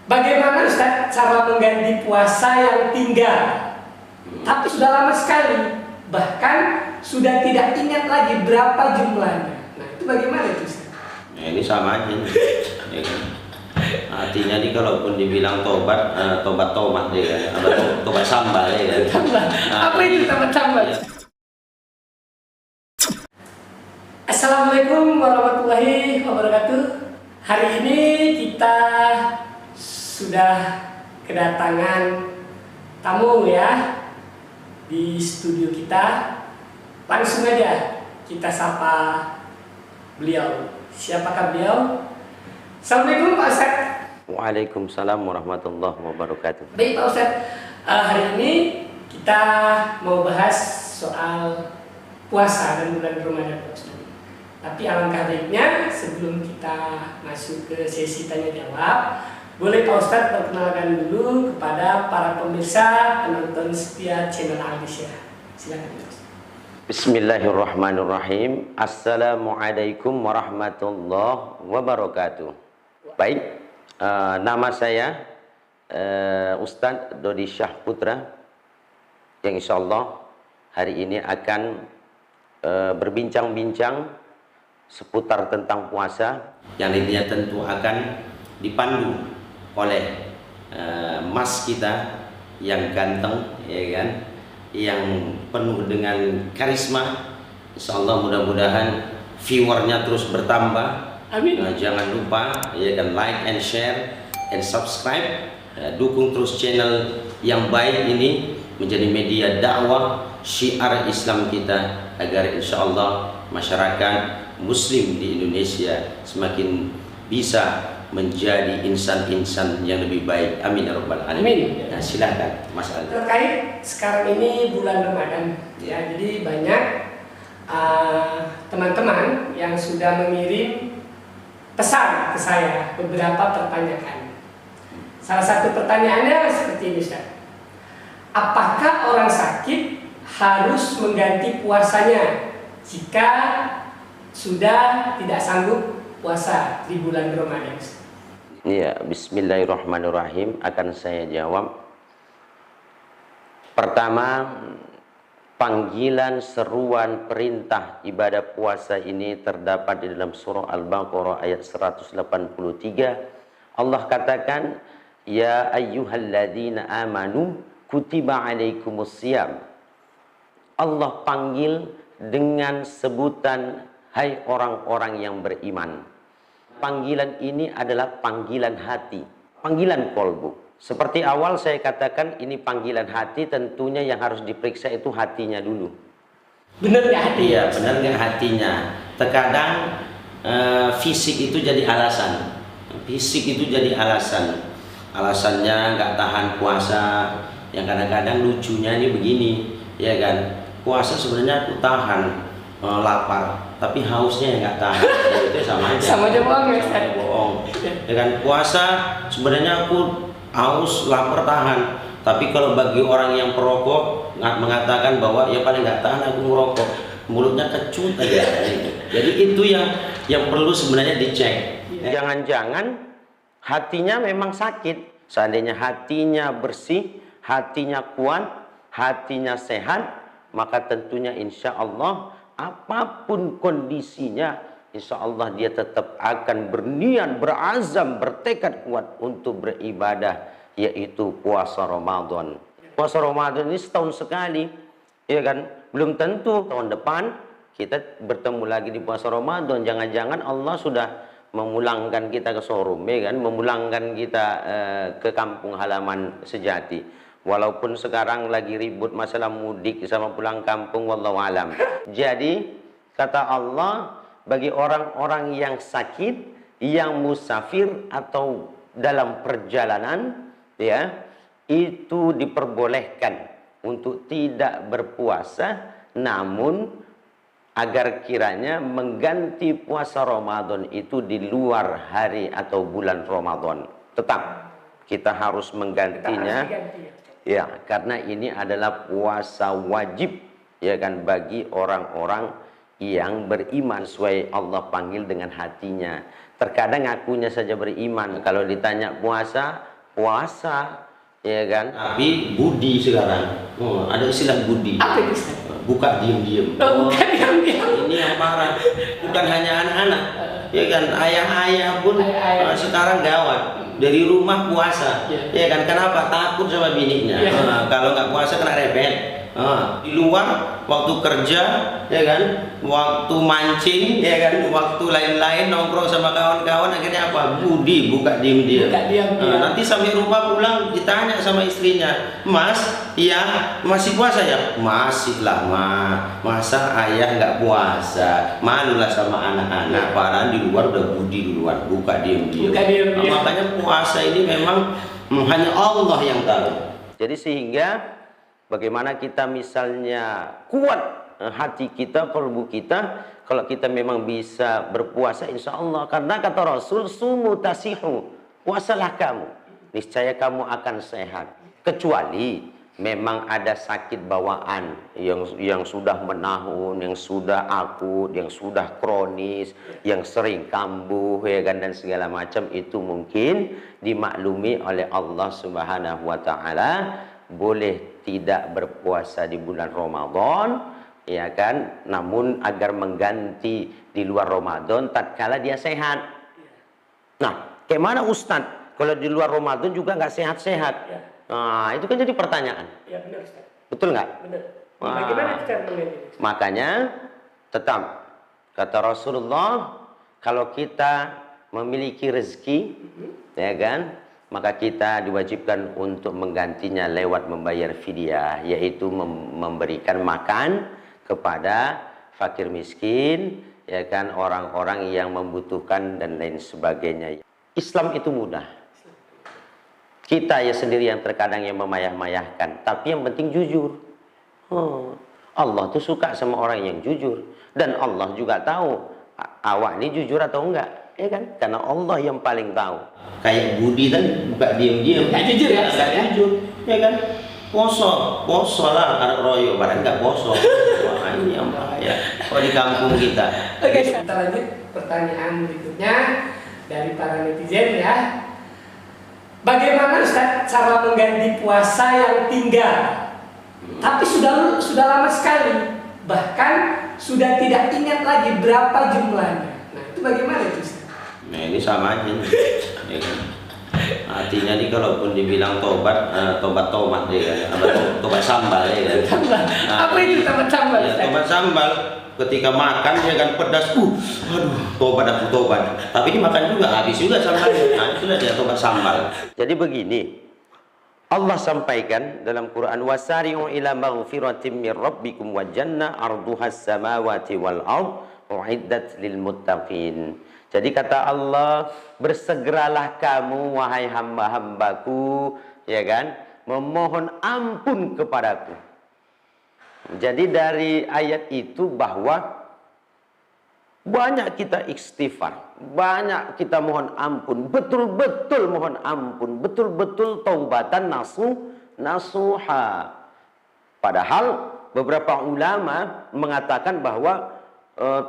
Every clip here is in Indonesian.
Bagaimana Ustaz cara mengganti puasa yang tinggal? Tapi sudah lama sekali, bahkan sudah tidak ingat lagi berapa jumlahnya. Nah itu bagaimana itu Ustaz? Ya, ini sama aja nih. Ya kan? Artinya nih kalaupun dibilang tobat, tobat ya kan, tobat sambal ya kan. Apa itu tobat sambal? Ya. Assalamualaikum warahmatullahi wabarakatuh. Hari ini kita sudah kedatangan tamu ya di studio kita. Langsung aja kita sapa beliau. Siapakah beliau? Assalamualaikum Pak Ustaz. Waalaikumsalam warahmatullahi wabarakatuh. Baik Pak Ustaz, hari ini kita mau bahas soal puasa dan bulan Ramadan Pak Ustaz. Tapi alangkah baiknya sebelum kita masuk ke sesi tanya jawab, boleh Pak Ustadz perkenalkan dulu kepada para pemirsa penonton setia channel Al-Disyah. Silakan Pak Ustadz. Bismillahirrahmanirrahim. Assalamualaikum warahmatullahi wabarakatuh. Baik, nama saya Ustadz Dodi Syah Putra, yang insya Allah hari ini akan berbincang-bincang seputar tentang puasa, yang intinya tentu akan dipandu oleh mas kita yang ganteng, ya kan, yang penuh dengan karisma. Insya Allah mudah-mudahan viewernya terus bertambah. Amin. Jangan lupa ya kan, like and share and subscribe. Dukung terus channel yang baik ini menjadi media dakwah syiar Islam kita, agar insya Allah masyarakat Muslim di Indonesia semakin bisa menjadi insan-insan yang lebih baik. Amin ya rabbal alamin. Nah, silakan Mas Ali. Terkait sekarang ini bulan Ramadan, ya, jadi banyak teman-teman yang sudah mengirim pesan ke saya beberapa pertanyaan. Salah satu pertanyaannya seperti ini Ustaz. Apakah orang sakit harus mengganti puasanya jika sudah tidak sanggup puasa di bulan Ramadan? Iya, bismillahirrahmanirrahim. Akan saya jawab. Pertama, panggilan seruan perintah ibadah puasa ini terdapat di dalam surah Al-Baqarah ayat 183. Allah katakan, ya ayyuhalladzina amanu kutiba alaikumusiyam. Allah panggil dengan sebutan hai orang-orang yang beriman. Panggilan ini adalah panggilan hati, panggilan kolbu. Seperti awal saya katakan, ini panggilan hati, tentunya yang harus diperiksa itu hatinya dulu. Benar nggak hati? Iya, benar nggak hatinya. Terkadang fisik itu jadi alasan. Fisik itu jadi alasan. Alasannya nggak tahan puasa. Yang kadang-kadang lucunya ini begini, ya kan? Puasa sebenarnya aku tahan, lapar, tapi hausnya nggak tahan. Ya, itu sama aja. Sama aja bohong ya, sama aja bohong. Ya kan, puasa sebenarnya aku haus, lapar, tahan. Tapi kalau bagi orang yang perokok mengatakan bahwa ya paling nggak tahan aku ngerokok, mulutnya kecut aja. Jadi itu yang perlu sebenarnya dicek. Jangan-jangan hatinya memang sakit. Seandainya hatinya bersih, hatinya kuat, hatinya sehat, maka tentunya insya Allah apapun kondisinya, insya Allah dia tetap akan berniat, berazam, bertekad kuat untuk beribadah, yaitu puasa Ramadan. Puasa Ramadan ini setahun sekali, ya kan? Belum tentu tahun depan kita bertemu lagi di puasa Ramadan. Jangan-jangan Allah sudah memulangkan kita ke showroom, ya kan? Memulangkan kita ke kampung halaman sejati. Walaupun sekarang lagi ribut masalah mudik sama pulang kampung, wallahu alam. Jadi kata Allah, bagi orang-orang yang sakit, yang musafir atau dalam perjalanan, ya, itu diperbolehkan untuk tidak berpuasa, namun agar kiranya mengganti puasa Ramadan itu di luar hari atau bulan Ramadan. Tetap kita harus menggantinya. Ya, karena ini adalah puasa wajib, ya kan, bagi orang-orang yang beriman sesuai Allah panggil dengan hatinya. Terkadang akunya saja beriman, kalau ditanya puasa puasa, ya kan? Tapi budi sekarang, ada istilah budi. Apa itu, Ustaz? Buka diem-diem. Bukan diam-diam. Ini yang parah. Bukan hanya anak-anak, ya kan? Ayah-ayah pun sekarang gawat. Dari rumah puasa, ya kan? Kenapa? Takut sama bininya. Kalau nggak puasa kena repet. Di luar waktu kerja, ya kan, waktu mancing, ya kan, waktu lain-lain nongkrong sama kawan-kawan, akhirnya apa? Budi, buka diem-diem. Nanti sampai rumah pulang ditanya sama istrinya, Mas, iya masih puasa ya? Masih lah, masa ayah nggak puasa? Malulah sama anak-anak. Padahal di luar udah budi duluan, buka diem-diem. Makanya puasa ini memang hanya Allah yang tahu. Jadi sehingga bagaimana kita misalnya kuat hati kita, kalbu kita, kalau kita memang bisa berpuasa, insya Allah. Karena kata Rasul, sumu tasihu, puasalah kamu, niscaya kamu akan sehat. Kecuali memang ada sakit bawaan yang sudah menahun, yang sudah akut, yang sudah kronis, yang sering kambuh, ya kan, dan segala macam, itu mungkin dimaklumi oleh Allah Subhanahu wa Ta'ala. Boleh tidak berpuasa di bulan Ramadan, ya kan, namun agar mengganti di luar Ramadan tatkala dia sehat. Nah, kayak mana Ustadz kalau di luar Ramadan juga nggak sehat-sehat? Nah, itu kan jadi pertanyaan. Ya, benar, Ustaz. Betul nggak? Benar. Bagaimana cara melihat ini? Makanya tetap kata Rasulullah, kalau kita memiliki rezeki, ya kan, maka kita diwajibkan untuk menggantinya lewat membayar fidyah, yaitu memberikan makan kepada fakir miskin, ya kan, orang-orang yang membutuhkan dan lain sebagainya. Islam itu mudah. Kita ya sendiri yang terkadang yang memayah-mayahkan, tapi yang penting jujur. Allah tuh suka sama orang yang jujur, dan Allah juga tahu awak ini jujur atau enggak. Ya kan, karena Allah yang paling tahu. Kayak Budi kan buka diam-diam, nggak jujur ya, nggak jujur, ya kan? Poso lah, anak royo, padahal nggak poso. Wah, ini yang bahaya. Kalau di kampung kita. Oke, kita lanjut pertanyaan berikutnya dari para netizen ya. Bagaimana Ustaz cara mengganti puasa yang tinggal, tapi sudah lama sekali, bahkan sudah tidak ingat lagi berapa jumlahnya? Nah, itu bagaimana itu, Ustaz? Nah, ini sama aja nih. Ya kan? Artinya nih kalaupun dibilang tobat ya kan, tobat sambal ya kan. Apa itu tobat sambal? Ya, tobat sambal ketika makan ya kan pedas, aduh tobat. Tapi dimakan juga habis juga sambalnya. Nah, itulah dia tobat sambal. Jadi begini, Allah sampaikan dalam Quran, wasari'u ila maghfiratin min rabbikum wa jannah arduhas samawati wal ard uiddat lil muttaqin. Jadi kata Allah, bersegeralah kamu wahai hamba-hambaku, ya kan, memohon ampun kepadaku. Jadi dari ayat itu bahwa banyak kita istighfar, banyak kita mohon ampun, betul-betul mohon ampun, betul-betul taubatan nasuha. Padahal beberapa ulama mengatakan bahwa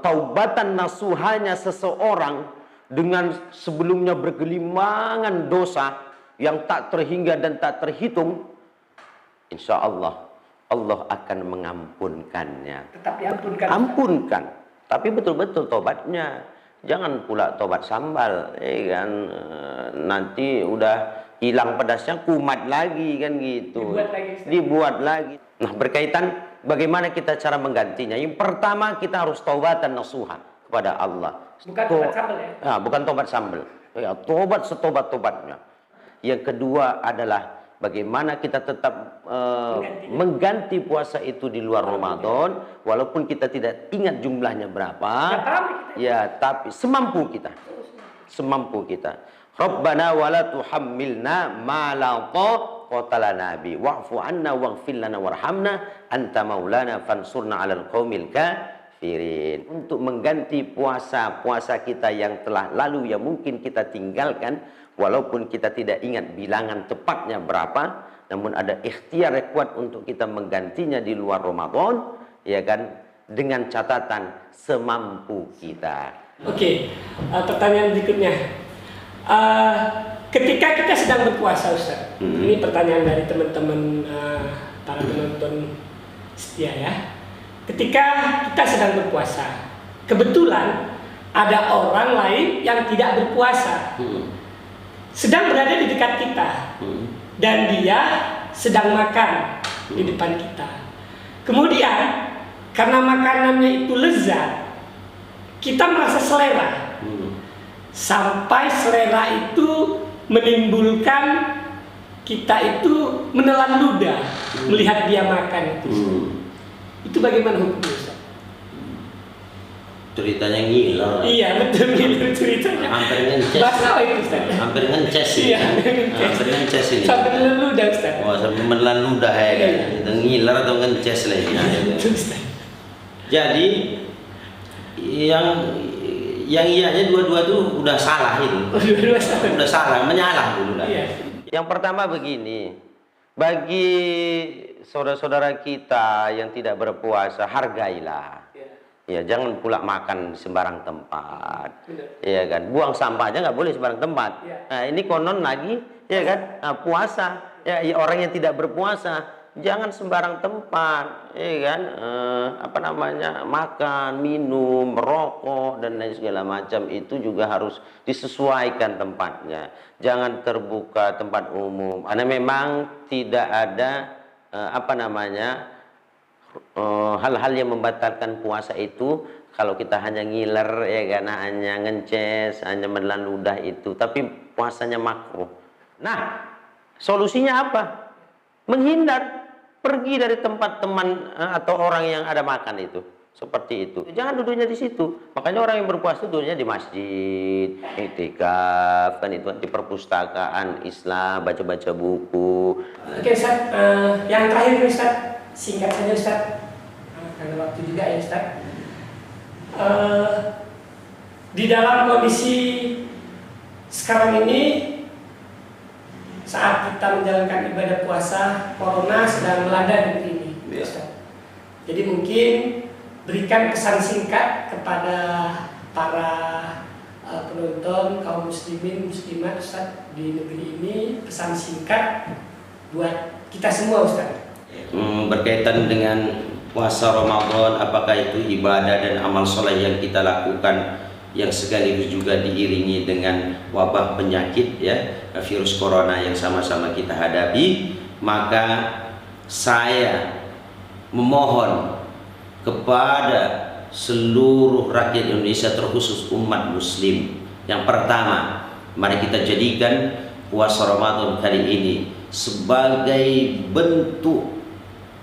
taubatan nasuhanya seseorang dengan sebelumnya bergelimangan dosa yang tak terhingga dan tak terhitung, insya Allah Allah akan mengampunkannya. Tetap diampunkan. Ampunkan, tapi betul-betul tobatnya. Jangan pula tobat sambal, kan? Nanti udah hilang pedasnya kumat lagi kan gitu. Dibuat lagi. Nah, berkaitan bagaimana kita cara menggantinya. Yang pertama kita harus taubatan nasuha kepada Allah. Bukan tobat sambal ya? Nah, bukan tobat sambal. Ya, tobat setobat-tobatnya. Yang kedua adalah bagaimana kita tetap mengganti puasa itu di luar Ramadan, walaupun kita tidak ingat jumlahnya berapa. Ya, tapi semampu kita. Semampu kita. Rabbana wala tuhammilna ma la taqata lana bi wa'fu 'anna waghfir lana warhamna anta maulana fansurna 'alal qaumil kafirin. Untuk mengganti puasa kita yang telah lalu yang mungkin kita tinggalkan, walaupun kita tidak ingat bilangan tepatnya berapa, namun ada ikhtiar yang kuat untuk kita menggantinya di luar Ramadan, ya kan, dengan catatan semampu kita. Oke, pertanyaan berikutnya. ketika kita sedang berpuasa Ustaz, ini pertanyaan dari teman-teman para penonton setia ya. Ketika kita sedang berpuasa, kebetulan ada orang lain yang tidak berpuasa, sedang berada di dekat kita, dan dia sedang makan di depan kita. Kemudian karena makanannya itu lezat, kita merasa selera, sampai selera itu menimbulkan kita itu menelan ludah melihat dia makan itu. Itu bagaimana hukumnya Ustaz? Ceritanya ngiler. Iya betul, ngiler ceritanya. Hampir ngences. Bahasa apa itu Ustaz? Hampir ngences ini. Iya, Hampir ngences ini. sampai menelan ludah Ustaz. Wah, sampai menelan ludah ya kan. Itu ngiler atau ngences lah ini. Betul Ustaz. Jadi yang iyanya dua-dua tuh udah salah itu. Dua-dua salah. Udah salah, menyalah dulu lah. Iya. Yang pertama begini, bagi saudara-saudara kita yang tidak berpuasa, hargailah. Ya, jangan pula makan sembarang tempat. Iya kan, buang sampah aja nggak boleh sembarang tempat. Nah, ini konon lagi, ya kan, nah, puasa. Ya, orang yang tidak berpuasa jangan sembarang tempat, ya kan, apa namanya, makan, minum, merokok dan lain segala macam itu juga harus disesuaikan tempatnya. Jangan terbuka tempat umum, karena memang tidak ada apa namanya hal-hal yang membatalkan puasa itu. Kalau kita hanya ngiler, ya kan, hanya ngences, hanya menelan ludah itu, tapi puasanya makruh. Nah, solusinya apa? Menghindar. Pergi dari tempat teman atau orang yang ada makan itu. Seperti itu. Jangan duduknya di situ. Makanya orang yang berpuasa duduknya di masjid, iktikaf, kan itu, di perpustakaan Islam, baca-baca buku. Oke Ustaz, yang terakhir Ustaz, singkat saja Ustaz, karena waktu juga ya Ustaz. Di dalam kondisi sekarang ini, saat kita menjalankan ibadah puasa, corona sedang melanda negeri ini, Ustaz. Jadi mungkin berikan pesan singkat kepada para penonton, kaum muslimin, muslimat Ustaz di negeri ini, pesan singkat buat kita semua Ustaz. Berkaitan dengan puasa Ramadan, apakah itu ibadah dan amal soleh yang kita lakukan, yang sekaligus juga diiringi dengan wabah penyakit, ya, virus corona yang sama-sama kita hadapi, maka saya memohon kepada seluruh rakyat Indonesia, terkhusus umat muslim, yang pertama, mari kita jadikan puasa Ramadan kali ini sebagai bentuk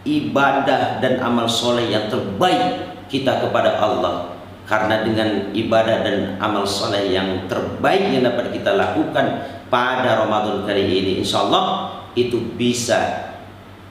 ibadah dan amal soleh yang terbaik kita kepada Allah. Karena dengan ibadah dan amal soleh yang terbaik yang dapat kita lakukan pada Ramadan kali ini, insya Allah itu bisa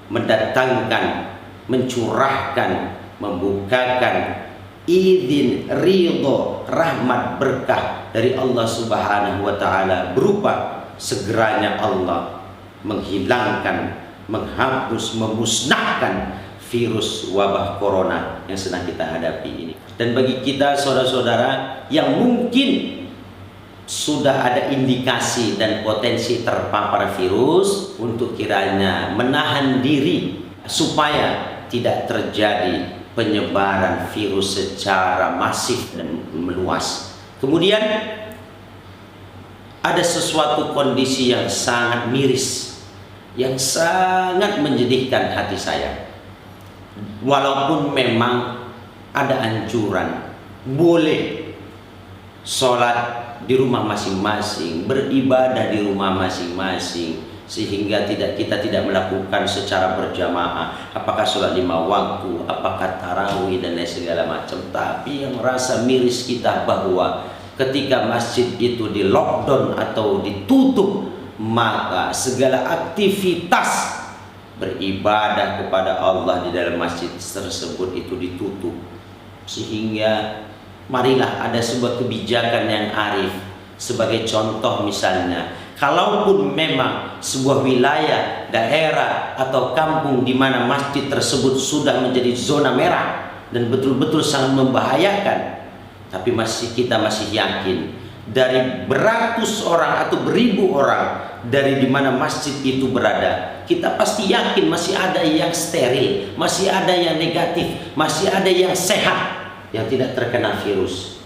mendatangkan, mencurahkan, membukakan izin, ridho, rahmat, berkah dari Allah Subhanahu wa Ta'ala, berupa segeranya Allah menghilangkan, menghapus, memusnahkan virus wabah corona yang sedang kita hadapi ini. Dan bagi kita saudara-saudara yang mungkin sudah ada indikasi dan potensi terpapar virus, untuk kiranya menahan diri supaya tidak terjadi penyebaran virus secara masif dan meluas. Kemudian ada sesuatu kondisi yang sangat miris, yang sangat menyedihkan hati saya. Walaupun memang ada anjuran boleh sholat di rumah masing-masing, beribadah di rumah masing-masing, sehingga kita tidak melakukan secara berjamaah, apakah sholat 5 waktu, apakah tarawih dan lain segala macam. Tapi yang rasa miris kita bahwa ketika masjid itu di lockdown atau ditutup, maka segala aktivitas beribadah kepada Allah di dalam masjid tersebut itu ditutup. Sehingga marilah ada sebuah kebijakan yang arif. Sebagai contoh misalnya, kalaupun memang sebuah wilayah, daerah atau kampung di mana masjid tersebut sudah menjadi zona merah dan betul-betul sangat membahayakan, tapi kita masih yakin dari beratus orang atau beribu orang dari di mana masjid itu berada, kita pasti yakin masih ada yang steril, masih ada yang negatif, masih ada yang sehat, yang tidak terkena virus.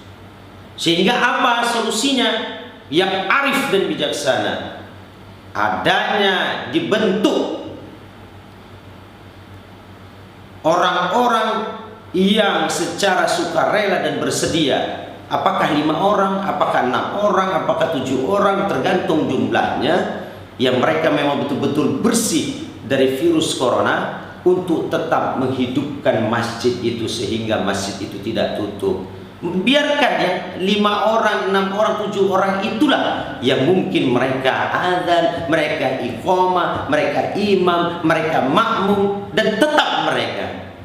Sehingga apa solusinya? Yang arif dan bijaksana, adanya dibentuk orang-orang yang secara sukarela dan bersedia. Apakah 5 orang, apakah 6 orang, apakah 7 orang, tergantung jumlahnya, yang mereka memang betul-betul bersih dari virus corona untuk tetap menghidupkan masjid itu sehingga masjid itu tidak tutup. Biarkan ya 5 orang, 6 orang, 7 orang itulah yang mungkin mereka azan, mereka iqamah, mereka imam, mereka makmum, dan tetap mereka.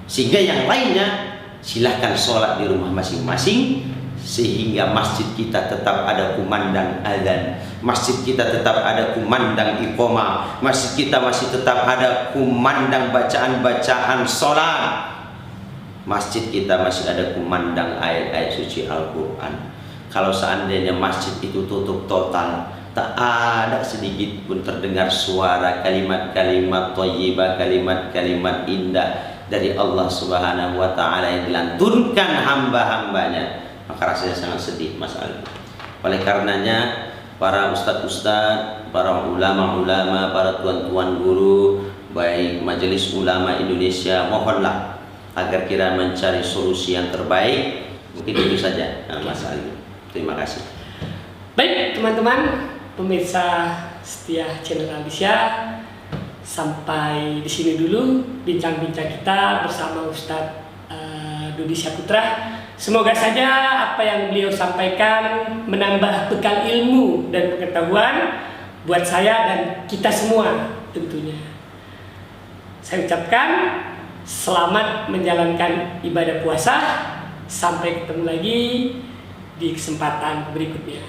Sehingga yang lainnya silahkan sholat di rumah masing-masing, sehingga masjid kita tetap ada kumandang azan, masjid kita tetap ada kumandang iqamah, masjid kita masih tetap ada kumandang bacaan-bacaan sholat, masjid kita masih ada kumandang ayat-ayat suci Al-Quran. Kalau seandainya masjid itu tutup total, tak ada sedikit pun terdengar suara kalimat-kalimat thayyibah, kalimat-kalimat indah dari Allah Subhanahu wa Ta'ala yang dilantunkan hamba-hambanya, maka rasanya sangat sedih Mas Ali. Oleh karenanya para ustadz-ustadz, para ulama-ulama, para tuan-tuan guru, baik Majelis Ulama Indonesia, mohonlah agar kita mencari solusi yang terbaik. Mungkin itu saja Mas Ali. Terima kasih. Baik teman-teman pemirsa setia channel Aldisya, sampai di sini dulu bincang-bincang kita bersama Ustadz Dudi Syaputra. Semoga saja apa yang beliau sampaikan menambah bekal ilmu dan pengetahuan buat saya dan kita semua tentunya. Saya ucapkan selamat menjalankan ibadah puasa. Sampai ketemu lagi di kesempatan berikutnya.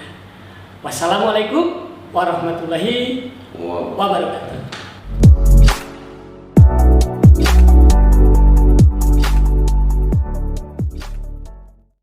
Wassalamualaikum warahmatullahi wabarakatuh.